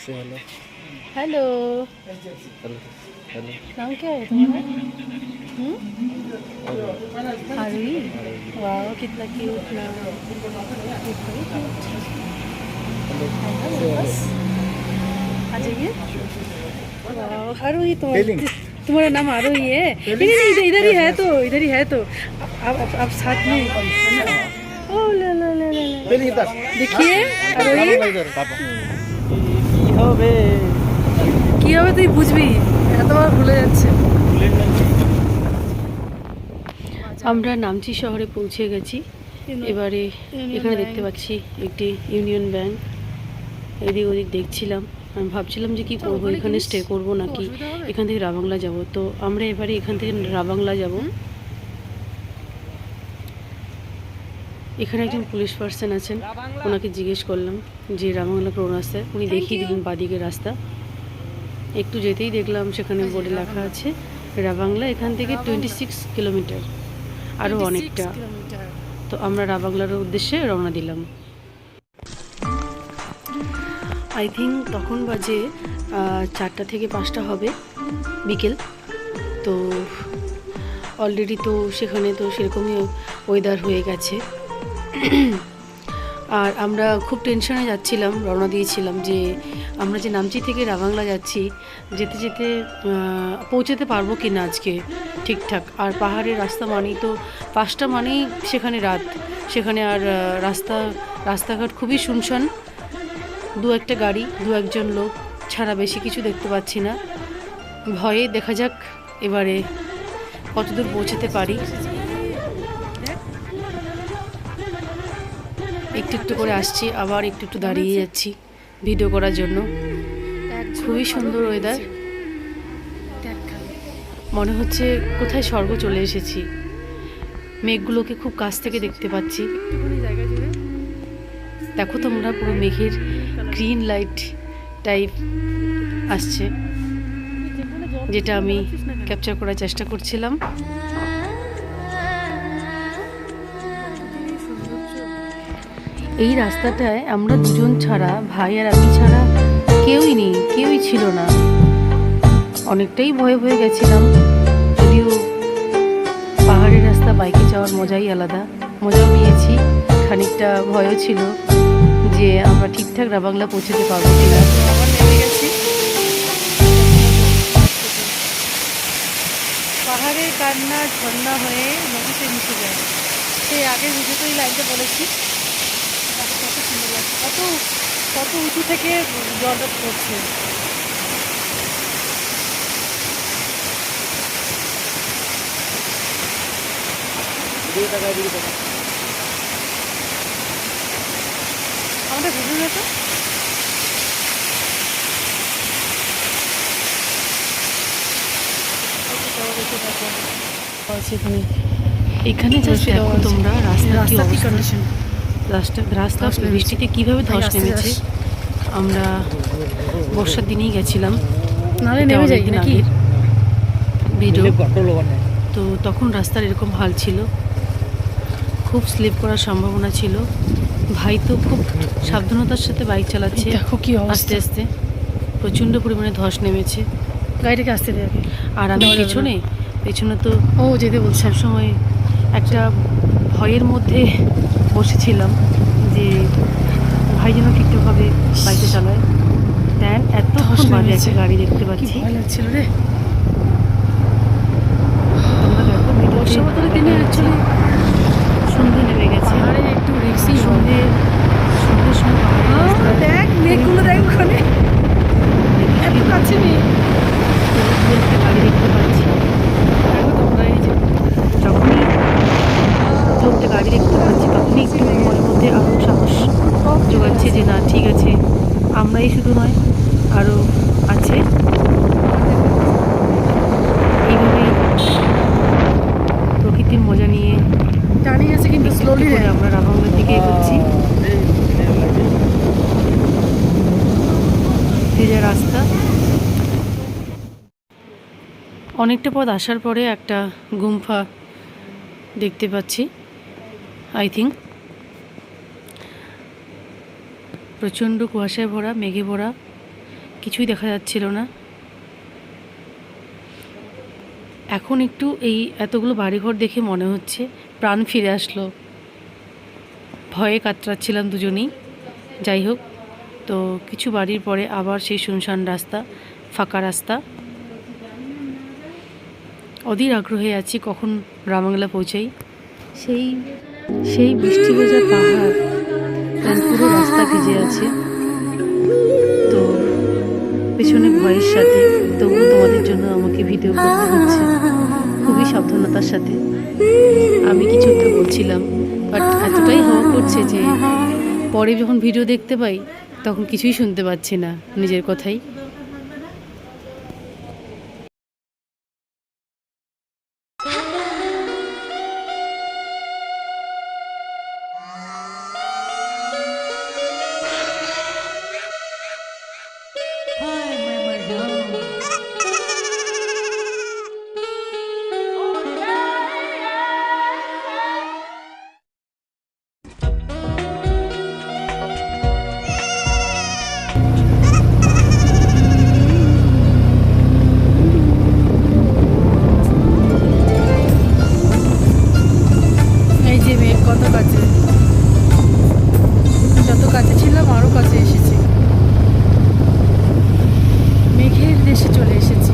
से hello. Hello. Hello hello. नाम क्या है तुम्हारा? आरुई। वाह कितना क्यूट नाम। हेलो। बस आ जाइए। वाह आरुई फीलिंग तुम्हारा नाम आरुई है? नहीं नहीं इधर इधर ही है तो इधर ही है तो आप साथ में। ओ ला ला ला ला ला। फीलिंग इधर देखिए आरुई पापा কি হবে তুই বুঝবি এতবার ভুলে যাচ্ছে। আমরা নামচি শহরে পৌঁছে গেছি। এবারে এখানে দেখতে পাচ্ছি একটি ইউনিয়ন ব্যাংক। এদিক ওদিক দেখছিলাম, আমি ভাবছিলাম যে কি করবো, এখানে স্টে করব নাকি এখান থেকে রাবাংলা যাব। তো আমরা এবারে এখান থেকে রাবাংলা যাব। এখানে একজন পুলিশ পার্সন আছেন, ওনাকে জিজ্ঞেস করলাম যে রাবাংলা কোন রাস্তায়, উনি দেখিয়ে দিলেন বাদিকের রাস্তা। একটু যেতেই দেখলাম সেখানে বোর্ডে লেখা আছে রাবাংলা এখান থেকে 26 কিলোমিটার, আরও অনেকটা। তো আমরা রাবাংলার উদ্দেশ্যে রওনা দিলাম। আই থিঙ্ক তখন বাজে 4টা থেকে 5টা হবে বিকেল। তো অলরেডি তো সেখানে তো সেরকমই ওয়েদার হয়ে গেছে। আর আমরা খুব টেনশনে যাচ্ছিলাম, রওনা দিয়েছিলাম যে আমরা যে নামচি থেকে রাবাংলা যাচ্ছি, যেতে যেতে পৌঁছাতে পারবো কি না আজকে ঠিকঠাক। আর পাহাড়ের রাস্তা মানেই তো 5টা মানেই সেখানে রাত, সেখানে আর রাস্তাঘাট খুবই শুনশান। দু একটা গাড়ি, দু একজন লোক ছাড়া বেশি কিছু দেখতে পাচ্ছি না। ভয়ে দেখা যাক এবারে কতদূর পৌঁছাতে পারি। একটু একটু করে আসছি, আবার একটু একটু দাঁড়িয়ে যাচ্ছি ভিডিও করার জন্য। খুবই সুন্দর ওয়েদার, মনে হচ্ছে কোথায় স্বর্গ চলে এসেছি। মেঘগুলোকে খুব কাছ থেকে দেখতে পাচ্ছি। দেখো তোমরা, পুরো মেঘের গ্রিন লাইট টাইপ আসছে, যেটা আমি ক্যাপচার করার চেষ্টা করছিলাম। এই রাস্তাটায় আমরা দুজন ছাড়া, ভাই আর আমি ছাড়া কেউই নেই, কেউই ছিল না। অনেকটাই ভয়ে ভয়ে গেছিলাম, যদিও পাহাড়ের রাস্তা বাইকে যাওয়ার মজাই আলাদা। মজাও নিয়েছি, খানিকটা ভয়ও ছিল যে আমরা ঠিকঠাক রাবাংলা পৌঁছতে পারবো কিনা। আবার নেমে গেছি পাহাড়ের কান্না ঝর্ণা হয়ে নদীতে মিশে যায়। সেই আগে বুঝে তো এই লাইনটা বলেছি। কত সুন্দর লাগছে, কত উঁচু থেকে জলটা পড়ছে। আমাদের ভিডিও না তো এখানে জাস্ট দেখো তোমরা রাস্তা কি কন্ডিশন, রাস্তা বৃষ্টিতে কিভাবে ধস নেমেছে। আমরা বর্ষার দিনেই গেছিলাম, নাহলে নেমে যাই নাকি ভিডিও। তো তখন রাস্তার এরকম হাল ছিল, খুব স্লিপ করার সম্ভাবনা ছিল। ভাই তো খুব সাবধানতার সাথে বাইক চালাচ্ছে, আস্তে আস্তে। প্রচণ্ড পরিমাণে ধস নেমেছে, গাড়িটাকে আসতে দেবে। আর আমি পেছনে তো যেতে বলছি, সবসময় একটা ভয়ের মধ্যে বসেছিলাম যে ভাই যেন ঠিকঠাকভাবে বাইকে চালায়। দেন এতক্ষণ বাদে একটা গাড়ি দেখতে পাচ্ছি। ভয় লাগছিল রে। তোমরা দেখো বর্ষাবতরের দিনে অ্যাকচুয়ালি সন্ধে নেমে গেছে, একটু রিক্সি। সন্ধ্যের সময় দেখ মেঘগুলো, দেখ ওখানে এত কাছে নেই। একটা গাড়ি দেখতে পাচ্ছি, দেখো তোমরা। এই যে যখনই একটা গাড়ি দেখতে পাচ্ছি তখনই একটু মনের মধ্যে আরও সাহস জোগাচ্ছে যে না ঠিক আছে, আমরাই শুধু নয় আরও আছে। এইভাবেই প্রকৃতির মজা নিয়ে দাঁড়িয়ে আছে, কিন্তু স্লোলি আমরা রাবাংলার দিকে এগোচ্ছি। ভেজা রাস্তা, অনেকটা পথ আসার পরে একটা গুম্ফা দেখতে পাচ্ছি। আই থিঙ্ক প্রচণ্ড কুয়াশায় ভরা, মেঘে ভরা, কিছুই দেখা যাচ্ছিল না। এখন একটু এই এতগুলো বাড়িঘর দেখে মনে হচ্ছে প্রাণ ফিরে আসলো। ভয়ে কাতরাচ্ছিলাম দুজনেই। যাই হোক, তো কিছু বাড়ির পরে আবার সেই শুনশান রাস্তা, ফাঁকা রাস্তা। অধীর আগ্রহে আছি কখন রামবাংলা পৌঁছাই। সেই সেই বৃষ্টি ভেজা পাহাড়, পুরো রাস্তা ভিজে আছে। তো পেছনে ভয়ের সাথে তবুও তোমাদের জন্য আমাকে ভিডিও করতে হচ্ছে, খুবই সাবধানতার সাথে। আমি কিছু একটা বলছিলাম, বাট এতটাই হাওয়া করছে যে পরে যখন ভিডিও দেখতে পাই তখন কিছুই শুনতে পাচ্ছি না নিজের কথাই। এই যে মেঘ কত কাছে, যত কাছে ছিলাম আরো কাছে এসেছি, মেঘের দেশে চলে এসেছি।